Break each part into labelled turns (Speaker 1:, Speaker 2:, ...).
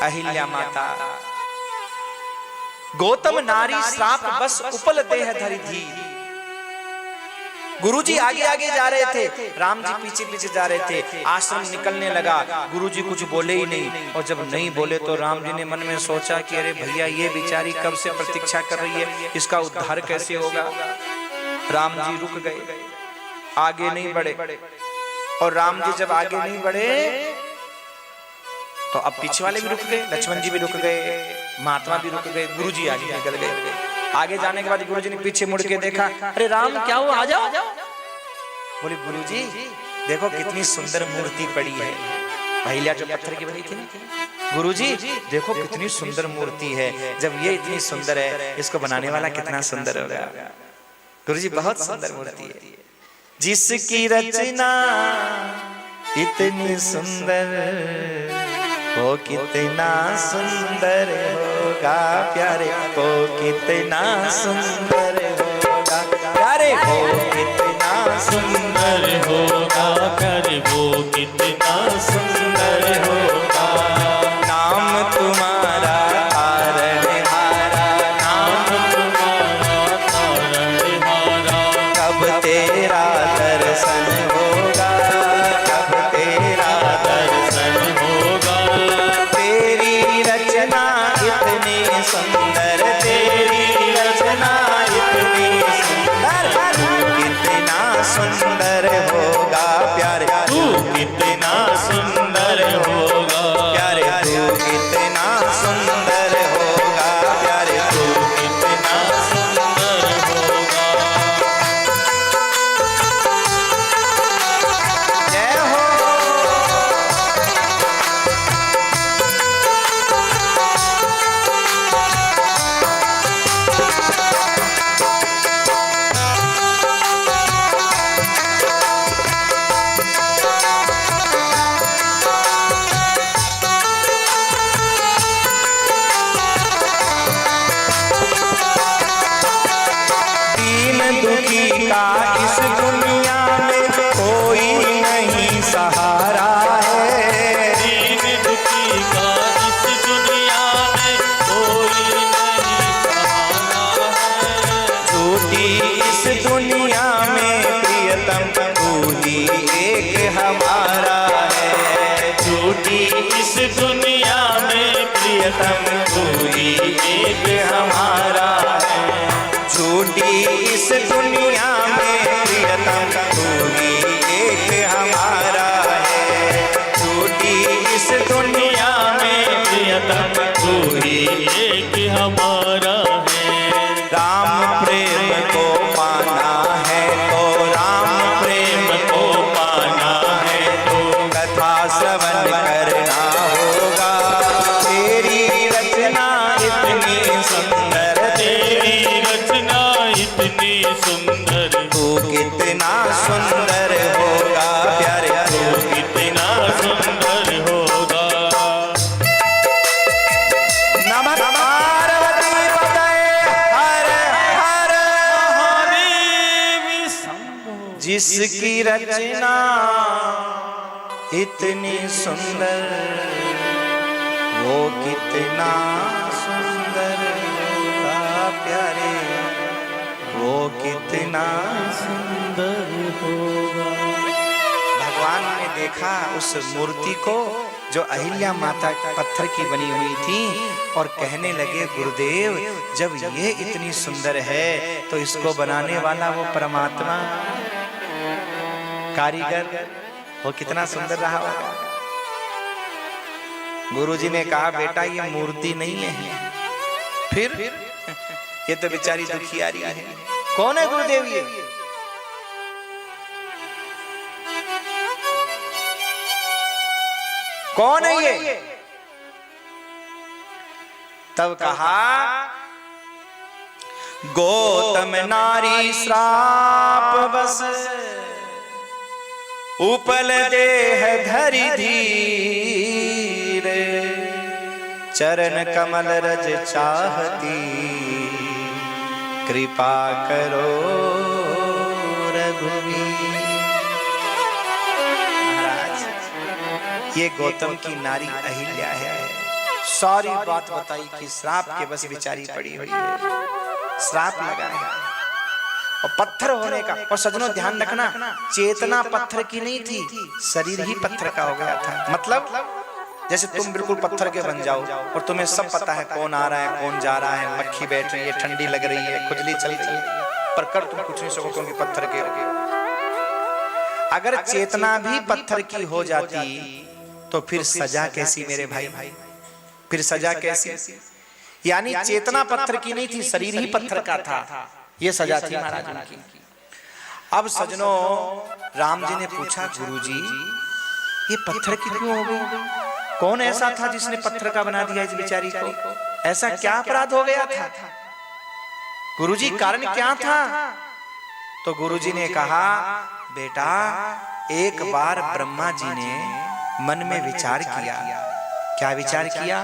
Speaker 1: अहिल्या माता। गौतम नारी श्राप बस उपल देह धरि धी। गुरुजी आगे आगे जा रहे थे, राम जी पीछे पीछे जा रहे थे। आश्रम निकलने लगा, गुरुजी कुछ बोले ही नहीं। और जब नहीं बोले तो राम जी ने मन में सोचा कि अरे भैया ये बेचारी कब से प्रतीक्षा कर रही है, इसका उद्धार कैसे होगा। राम जी रुक गए, आगे नहीं बढ़े। और राम जी जब आगे नहीं बढ़े तो अब पीछे वाले भी रुक गए, लक्ष्मण जी भी रुक गए, महात्मा भी रुक गए, गुरुजी आगे निकल गए। आगे जाने के बाद गुरुजी ने पीछे मुड़ के देखा, अरे राम क्या हुआ, आ जाओ। बोले गुरुजी देखो कितनी सुंदर मूर्ति पड़ी है। अहिल्या जो पत्थर की बनी थी ना, गुरुजी देखो कितनी सुंदर मूर्ति है। जब ये इतनी सुंदर है, इसको बनाने वाला कितना सुंदर होगा। गुरुजी बहुत सुंदर मूर्ति है, जिसकी रचना इतनी सुंदर, वो कितना सुंदर होगा प्यारे, वो कितना सुंदर होगा प्यारे, वो कितना सुंदर होगा प्यारे, वो कितना सुंदर होगा। नाम तुम्हारा तारणहारा, नाम तुम्हारा तारणहारा, कब तेरा दर्शन होगा, कब तेरा दर्शन होगा। तेरी रचना इतनी सुंदर, तेरी रचना इतनी सुंदर, कितना सुंदर होगा प्यारे, तू कितना सुंदर होगा प्यारे, तू कितना सुंदर होगा प्यारे, तू कितना सुंदर होगा। जय हो। दुखी का इस दुनिया में कोई नहीं सहारा है, दीन दुखी का इस दुनिया में कोई नहीं सहारा है। झूठी इस दुनिया में प्रियतम तू ही एक हमारा है, झूठी इस दुनिया में प्रियतम तू ही एक हमारा है। झूठी इस दुनिया में प्रियतम तू ही एक हमारा है, झूठी इस दुनिया में प्रियतम तू ही एक हमारा है। राम प्रेम को पाना है तो, राम प्रेम को पाना है तो, कथा श्रवण करना होगा। तेरी रचना इतनी सुंदर, तेरी रचना इतनी सुंदर, तू कितना सुंदर होगा प्यारे, तू कितना सुंदर होगा। नमः पार्वती पतये हर हर महादेव शंभो। जिसकी रचना इतनी सुंदर, वो कितना सुंदर होगा प्यारे, वो कितना सुंदर होगा। भगवान ने देखा उस मूर्ति को जो अहिल्या माता पत्थर की बनी हुई थी, और कहने लगे गुरुदेव जब ये इतनी सुंदर है तो इसको बनाने वाला वो परमात्मा कारीगर वो कितना सुंदर रहा होगा। गुरुजी ने कहा बेटा ये मूर्ति नहीं है, फिर ये तो बेचारी दुखियारी है। कौन है गुरुदेव ये? कौन है ये? तब कहा गौतम नारी श्राप बस उपल देह धरि धीर, चरण कमल रज चाहती कृपा करो रघुवीर। महाराज ये गौतम की नारी अहिल्या है, सारी बात बताई कि श्राप के बस बेचारी पड़ी हुई है, श्राप लगा है और पत्थर होने का। और सजनों ध्यान रखना, चेतना पत्थर की नहीं थी, शरीर ही पत्थर का हो गया था। मतलब जैसे तुम बिल्कुल पत्थर के बन जाओ और तुम्हें सब पता है कौन आ रहा है कौन जा रहा है, मक्खी बैठ रही है, ठंडी लग रही है, खुजली चल रही है, पर कर तुम कुछ नहीं सको क्योंकि पत्थर के हो। अगर चेतना भी पत्थर की हो जाती तो फिर सजा कैसी मेरे भाई, फिर सजा कैसी? यानी चेतना पत्थर की नहीं थी, शरीर ही पत्थर का था, ये सजा थी महाराज उनकी। अब सजनों राम जी ने पूछा, गुरुजी ये पत्थर की क्यों हो गई? कौन ऐसा था जिसने पत्थर का बना दिया इस बेचारी को? ऐसा क्या अपराध हो गया था गुरुजी, कारण क्या था? तो गुरुजी ने कहा, बेटा एक बार ब्रह्मा जी ने मन में विचार किया। क्या विचार किया?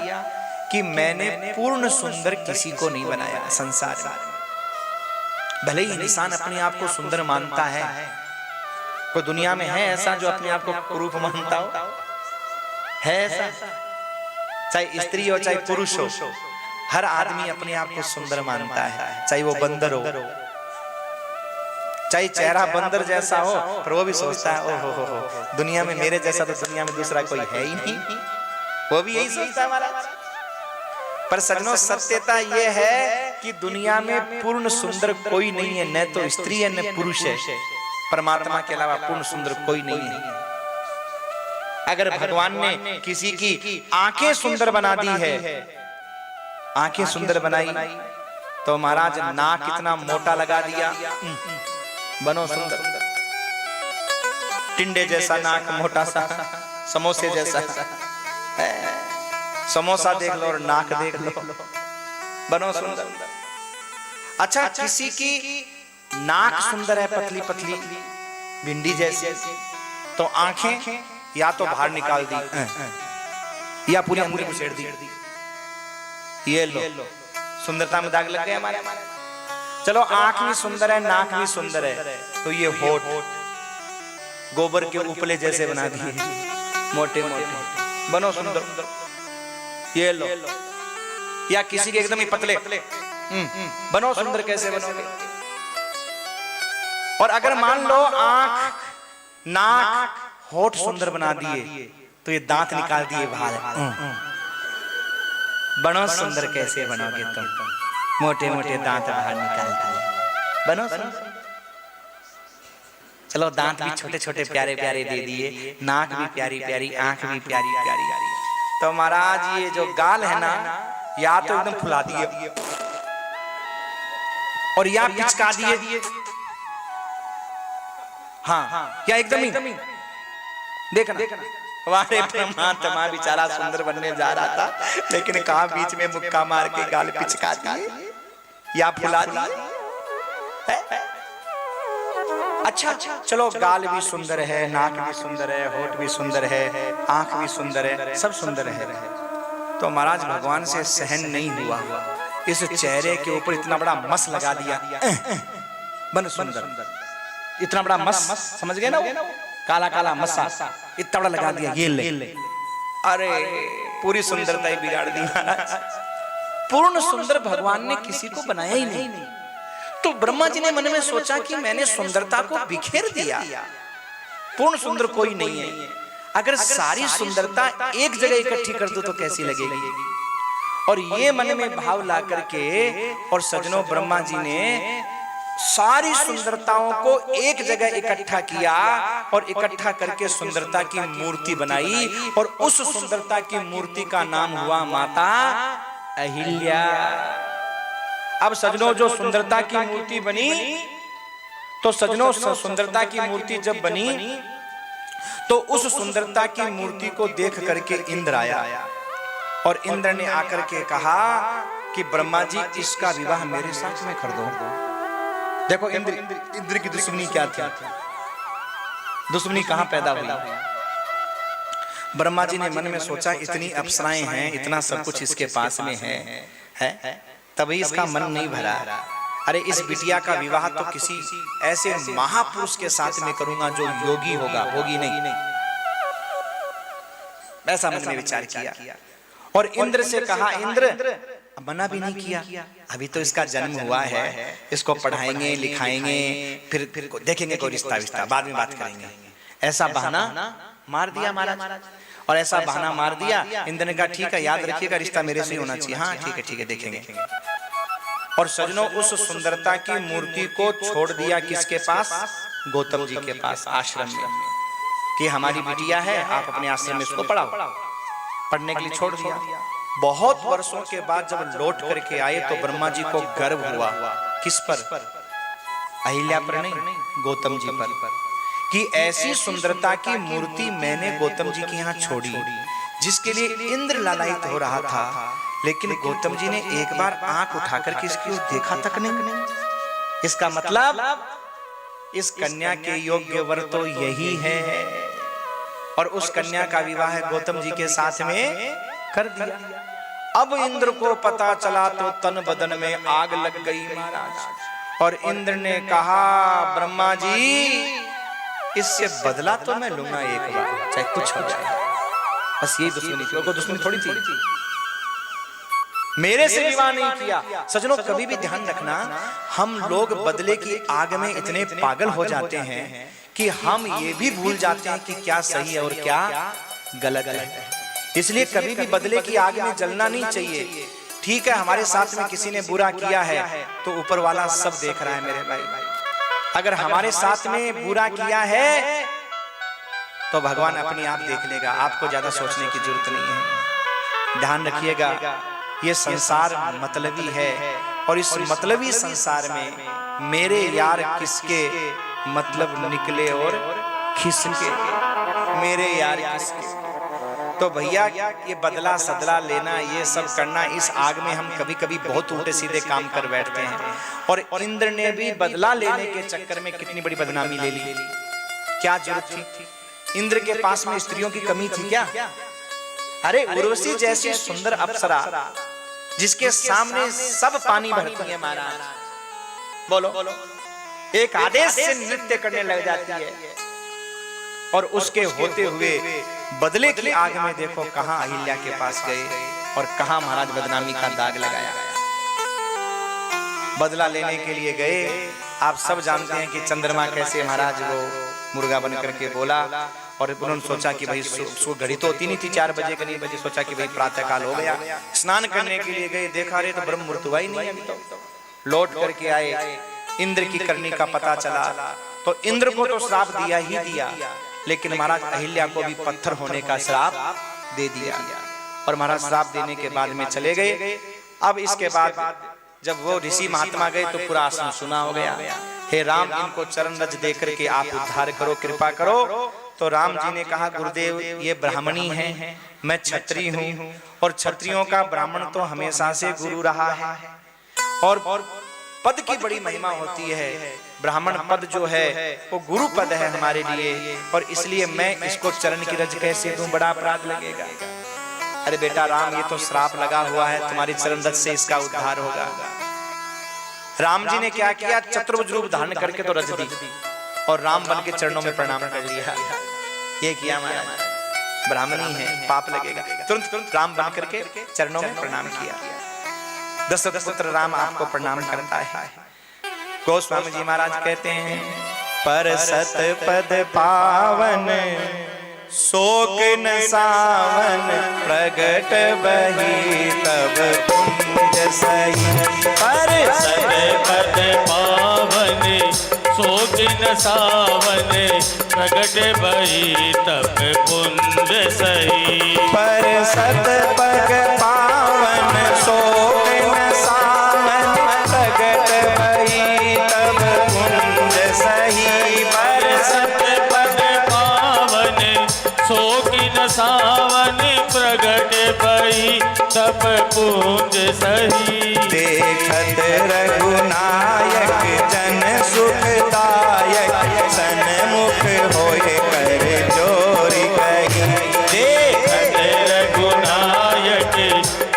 Speaker 1: कि मैंने पूर्ण सुंदर किसी को नहीं बनाया संसार में। भले ही इंसान अपने आप को सुंदर मानता है, कोई दुनिया में है ऐसा जो अपने आप को कुरूप मानता हो? है ऐसा? चाहे स्त्री हो चाहे पुरुष हो, हर आदमी अपने आप को सुंदर मानता है, चाहे वो बंदर हो, चाहे चेहरा बंदर जैसा हो, पर वो भी सोचता है ओहो हो दुनिया में मेरे जैसा तो दुनिया में दूसरा कोई है ही नहीं, वो भी यही सोचता है महाराज। पर सजनों सत्यता ये है कि दुनिया में पूर्ण सुंदर कोई नहीं है, न तो स्त्री है न पुरुष है, परमात्मा के अलावा पूर्ण सुंदर कोई नहीं है। अगर भगवान ने किसी की आंखें सुंदर बना दी है, आंखें सुंदर बनाई, तो महाराज नाक कितना मोटा लगा दिया, बनो सुंदर, टिंडे जैसा नाक मोटा सा, समोसे जैसा, समोसा देख लो और नाक देख लो, बनो सुंदर। अच्छा किसी की नाक सुंदर है, पतली पतली भिंडी जैसी, तो आंखें या तो बाहर निकाल दी या पूरी अंदर घुसेड़ दी, ये लो सुंदरता में दाग लग गया हमारे। चलो आंख भी सुंदर है, नाक भी सुंदर है, तो ये होठ गोबर के उपले जैसे बना दिए, मोटे मोटे, बनो सुंदर, ये लो। या किसी के एकदम ही पतले, बनो सुंदर, कैसे बनोगे? और अगर मान लो आंख नाक होठ सुंदर बना दिए, तो ये दांत निकाल दिए बाहर, बनो सुंदर, कैसे बनोगे तुम? मोटे मोटे दांत बाहर निकाल दिए, बनो सुंदर। चलो दांत भी छोटे छोटे प्यारे प्यारे दे दिए, नाक भी प्यारी प्यारी, आंख भी प्यारी प्यारी, तो महाराज ये जो गाल है ना, या तो एकदम फुला दिए और या पिचका दिए, हाँ या एकदम ही देखना, वारे परमात्मा बेचारा सुंदर बनने जा रहा था, लेकिन कहा बीच में मुक्का मार के गाल पिचका दिए या फुला दिए। अच्छा चलो गाल भी सुंदर है, नाक भी सुंदर है, होठ भी सुंदर है, आंख भी सुंदर है, सब सुंदर है, तो महाराज भगवान से सहन नहीं हुआ, इस चेहरे के ऊपर इतना बड़ा मस लगा दिया, बन सुंदर, इतना बड़ा मस, समझ गए ना, काला काला मसा इतना बड़ा लगा दिया, ये ले। अरे पूरी सुंदरता ही बिगाड़ दी महाराज। पूर्ण सुंदर भगवान ने किसी को बनाया ही नहीं, तो ब्रह्मा जी ने मन में सोचा कि मैंने सुंदरता को बिखेर दिया, पूर्ण सुंदर कोई नहीं है, अगर सारी सुंदरता एक जगह इकट्ठी कर दो तो कैसी लगेगी? और ये मन में भाव ला करके और सजनों ब्रह्मा जी ने सारी सुंदरताओं को एक जगह इकट्ठा किया और इकट्ठा करके सुंदरता की मूर्ति बनाई, और उस सुंदरता की मूर्ति का नाम हुआ माता अहिल्या। अब सजनों जो सुंदरता की मूर्ति बनी, तो सजनों सुंदरता की मूर्ति जब बनी तो उस सुंदरता की मूर्ति को देख करके इंद्र आया, और इंद्र ने आकर के कहा कि ब्रह्मा जी इसका विवाह मेरे साथ में कर दो। देखो इंद्र की दुश्मनी क्या थी, दुश्मनी कहां पैदा हुई? ब्रह्मा जी ने मन में सोचा इतनी अप्सराएं हैं, इतना सब कुछ इसके पास में है, तभी इसका मन नहीं भरा। अरे इस बिटिया का विवाह तो किसी ऐसे महापुरुष के साथ में करूंगा जो योगी होगा, होगी नहीं, ऐसा मन में विचार किया। और इंद्र से कहा, इंद्र मना भी नहीं किया, अभी तो इसका जन्म हुआ है, इसको पढ़ाएंगे लिखाएंगे, फिर देखेंगे कोई रिश्ता विश्ता, बाद में बात करेंगे। ऐसा बहाना मार दिया महाराज, और ऐसा बहाना मार दिया। इंद्र ने कहा ठीक है, याद रखिएगा रिश्ता मेरे से ही होना चाहिए। हाँ ठीक है देखेंगे। और सजनों, उस सुंदरता की मूर्ति को छोड़ दिया किसके पास? गौतम जी के पास आश्रम में, कि हमारी बिटिया है, आप अपने आश्रम में इसको पढ़ाओ। पढ़ने के लिए छोड़ दिया। बहुत वर्षों के बाद जब लौट करके आए तो ब्रह्मा जी को गर्व हुआ। किस पर? अहिल्या पर नहीं, गौतम जी पर, कि ऐसी सुंदरता की मूर्ति मैंने गौतम जी के यहाँ छोड़ी, जिसके लिए इंद्र लालायित हो रहा था, लेकिन गौतम जी ने एक बार आंख उठाकर के इसकी ओर देखा तक नहीं। इसका मतलब इस कन्या के योग्य वर तो यही है, और उस कन्या का विवाह गौतम जी के साथ में कर दिया। अब इंद्र को पता चला तो तन बदन में आग लग गई महाराज, और इंद्र ने कहा, ब्रह्मा जी इससे बदला तो मैं लूंगा एक बार, चाहे कुछ हो जाए। बस यही दुश्मनी थी, और दुश्मनी थोड़ी थी। मेरे से विवाह नहीं किया। सजनों, कभी भी ध्यान रखना, हम लोग बदले की आग में इतने पागल हो जाते हैं कि हम ये भी भूल जाते हैं कि क्या सही है और क्या गलत है। इसलिए कभी भी बदले की आग में जलना नहीं चाहिए। ठीक है, हमारे साथ में किसी ने बुरा किया है तो ऊपर वाला सब देख रहा है मेरे भाई। अगर हमारे साथ में बुरा किया है तो भगवान अपने आप देख लेगा, आपको ज्यादा सोचने की जरूरत नहीं है। ध्यान रखिएगा, ये संसार मतलबी है, और इस मतलबी संसार में मेरे यार किसके मतलब निकले और खिसके, मेरे यार किसके। तो भैया ये बदला सदला लेना, ये सब करना, इस आग में हम कभी कभी बहुत उल्टे सीधे काम कर बैठते हैं। और इंद्र ने भी बदला लेने के चक्कर में कितनी बड़ी बदनामी ले ली। क्या जरूरत थी? इंद्र के पास में स्त्रियों की कमी थी क्या? अरे उर्वशी जैसी सुंदर अप्सरा, जिसके सामने सब पानी भरती है महाराज, बोलो, एक आदेश से नृत्य करने लग जाती है, और उसके होते हुए बदले की आग में देखो कहां अहिल्या के पास गए और कहां महाराज बदनामी का दाग लगाया। बदला लेने के लिए गए। आप सब जानते हैं कि चंद्रमा कैसे महाराज वो मुर्गा बन करके बोला, और उन्होंने सोचा कि भाई घड़ी तो होती नहीं थी 4 बजे के, नहीं बजे सोचा कि भाई प्रातः काल हो गया, स्नान करने के लिए गए, देखा रे तो ब्रह्म मुहूर्त हुआ ही नहीं। अभी तो लौट करके आए, इंद्र की करनी का पता चला तो इंद्र को तो श्राप दिया ही दिया, लेकिन महाराज अहिल्या को भी पत्थर होने का श्राप दे दिया। और महाराज श्राप देने के बाद में चले गए। अब इसके बाद जब वो ऋषि महात्मा गए तो पूरा आश्रम सुना हो गया। हे राम, इनको चरण रज दे करके आप उद्धार करो, कृपा करो। तो राम जी ने कहा, गुरुदेव ये ब्राह्मणी है, मैं क्षत्रिय हूँ, और क्षत्रियों का ब्राह्मण तो हमेशा से गुरु रहा है, और पद की बड़ी महिमा होती है। ब्राह्मण पद जो है वो गुरु पद है हमारे लिए, और इसलिए मैं इसको चरण की रज कैसे दूं, बड़ा अपराध लगेगा। अरे बेटा राम, ये तो श्राप लगा हुआ है, तुम्हारी चरण रज से इसका उद्धार होगा। राम जी ने क्या किया, चतुर्भुज रूप धारण करके तो रज दी, और राम बन के चरणों में प्रणाम कर लिया। ये किया महाराज, ब्राह्मणी है, पाप लगेगा। तुरंत राम बन करके चरणों में प्रणाम किया। दशरथ पुत्र राम आपको प्रणाम करता है। गोस्वामी जी महाराज कहते हैं, पर सत पद पावन शोक न सावन, प्रगट बही तब कुंज सही।
Speaker 2: पर सत पद पावन शोक न सावन, प्रगट बही तब कुंज सही।
Speaker 1: पर सत पद पावन शोक न सावन, प्रगट बही तब कुंज सही।
Speaker 2: पर सत पद पावन शोक न सावन, प्रगट बही तब कुंज सही।
Speaker 1: देखत रघुनायक जन सुखदायक, सन्मुख होए कर जोरी कही।
Speaker 2: देखत रघुनायक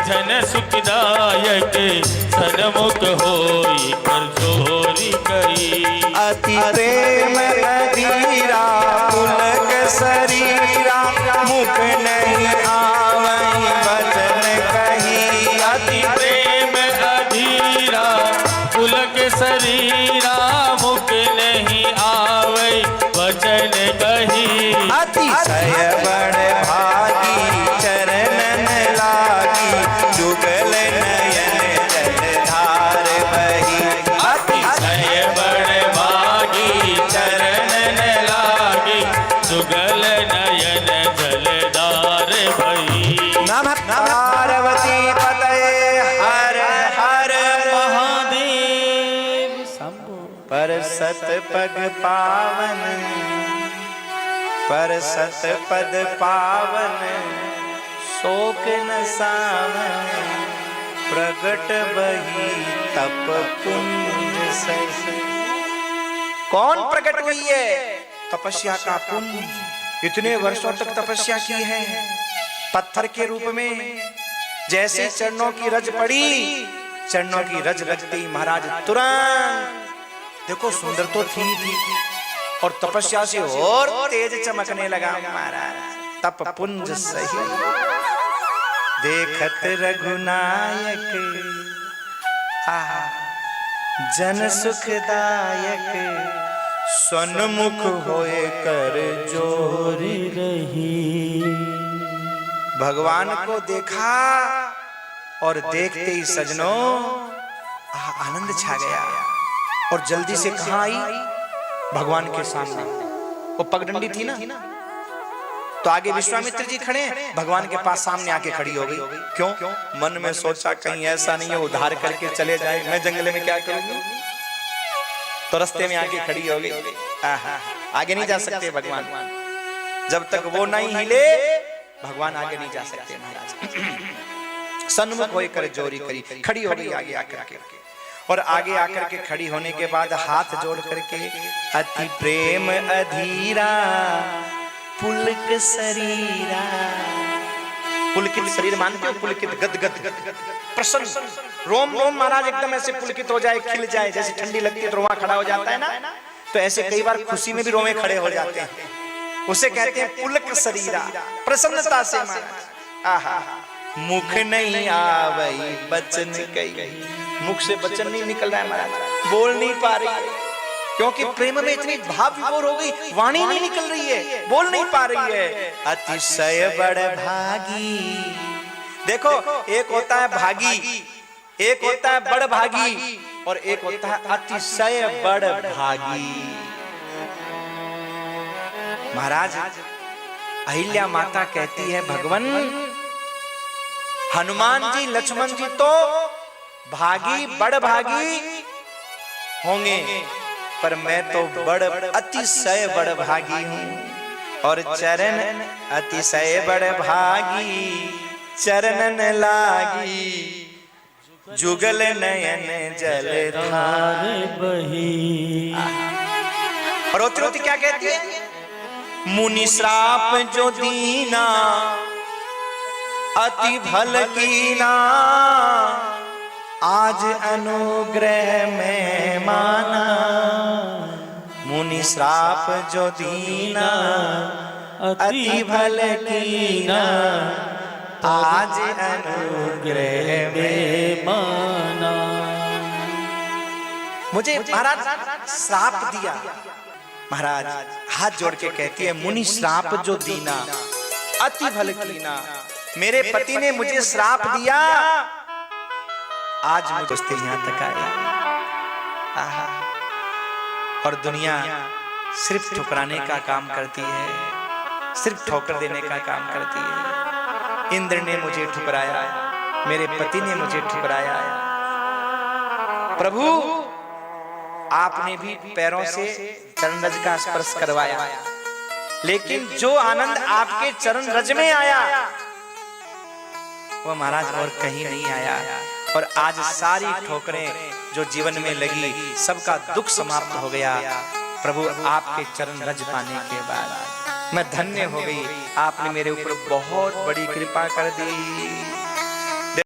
Speaker 2: जन सुखदायक, सन्मुख होई कर जोरी कही।
Speaker 1: अति प्रेम अधीरा पुलक शरीरा, मुख नहीं आवई बचन
Speaker 2: के शरीरा मुख नहीं आवे वचन कही।
Speaker 1: अतिशय बड़ भागी चरणन लागी जुगल नयन जलधार बही।
Speaker 2: अतिशय बड़ भागी चरणन लागी जुगल नयन जलधार भई।
Speaker 1: नमः पार्वती पतये हर हर
Speaker 2: महादेव शंभो।
Speaker 1: पर सत पग पावन पर सत पद पावन शोक न सावन प्रगट बही तप पुंज सही। कौन प्रकट हुई है? तपस्या का पुंज। इतने वर्षों तक तपस्या की है पत्थर के रूप में। जैसे चरणों की रज पड़ी, चरणों की रज लगते ही महाराज तुरंत, देखो सुंदर तो थी और तपस्या से और तेज चमकने लगा महाराज। तप पुंज सही देखत रघुनायक आहा जन सुखदायक सन्मुख होए कर जोरी
Speaker 2: रही।
Speaker 1: भगवान को देखा और देखते ही सजनों आनंद छा गया और जल्दी से कहां आई? भगवान के सामने। वो पगडंडी थी ना, तो आगे विश्वामित्र जी खड़े हैं, भगवान के पास सामने आके खड़ी हो गई। क्यों? मन में सोचा कहीं ऐसा नहीं है उद्धार करके चले जाए, मैं जंगल में क्या करूंगी। तो रास्ते में आके खड़ी हो गई। आगे नहीं जा सकते भगवान, जब तक वो नहीं हिले भगवान आगे नहीं जा सकते महाराज। सन्मुख होकर जोरी करी, खड़ी हो गई आगे आकर के। और आगे आकर के खड़ी होने के बाद हाथ जोड़ करके अति प्रेम अधीरा पुलक शरीरा। पुलकित शरीर मानते हो? पुलकित गदगद प्रसन्न, रोम रोम महाराज एकदम ऐसे पुलकित हो जाए, खिल जाए। जैसे ठंडी लगती है तो रोमा खड़ा हो जाता है ना, तो ऐसे कई बार खुशी में भी रोमे खड़े हो जाते हैं। उसे कहते हैं पुलक शरीरा, प्रसन्नता से महाराज। आहा मुख नहीं आवई बचन कई, मुख से वचन नहीं निकल रहा है महाराज, बोल नहीं पा रही है क्योंकि प्रेम में इतनी भाव विभोर हो गई, वाणी नहीं निकल रही है, बोल नहीं पा रही है। अतिशय बड़ भागी। देखो एक होता है भागी, एक होता है बड़ भागी और एक होता है अतिशय बड़ भागी। महाराज अहिल्या माता कहती है भगवन हनुमान जी लक्ष्मण जी तो भागी बड़ भागी होंगे, पर मैं तो बड़ अतिशय बड़ भागी हूं। और चरण अतिशय बड़ भागी चरणन लागी जुगल नयन जलधार
Speaker 2: बही।
Speaker 1: और रोती रोती क्या कहती है? मुनि श्राप जो दीना अति भल कीना आज अनुग्रह में माना। मुनि श्राप जो दीना अति भल कीना आज अनुग्रह में
Speaker 2: माना।
Speaker 1: मुझे महाराज श्राप दिया। महाराज हाथ जोड़ के कहती है मुनि श्राप जो दीना अति भल कीना, मेरे पति ने मुझे श्राप दिया, आज मुझे यहाँ तक आया। और दुनिया सिर्फ ठुकराने का काम करती है, सिर्फ ठोकर देने का काम करती है। इंद्र ने मुझे ठुकराया, मेरे पति ने मुझे ठुकराया। प्रभु आपने भी पैरों से चरण रज का स्पर्श करवाया, लेकिन जो आनंद आपके चरण रज में आया वो महाराज और कहीं नहीं आया। और आज सारी ठोकरें जो जीवन में लगी सबका दुख समाप्त हो गया प्रभु आपके चरण रज पाने के बाद। मैं धन्य हो गई, आपने मेरे ऊपर बहुत बड़ी कृपा कर दी।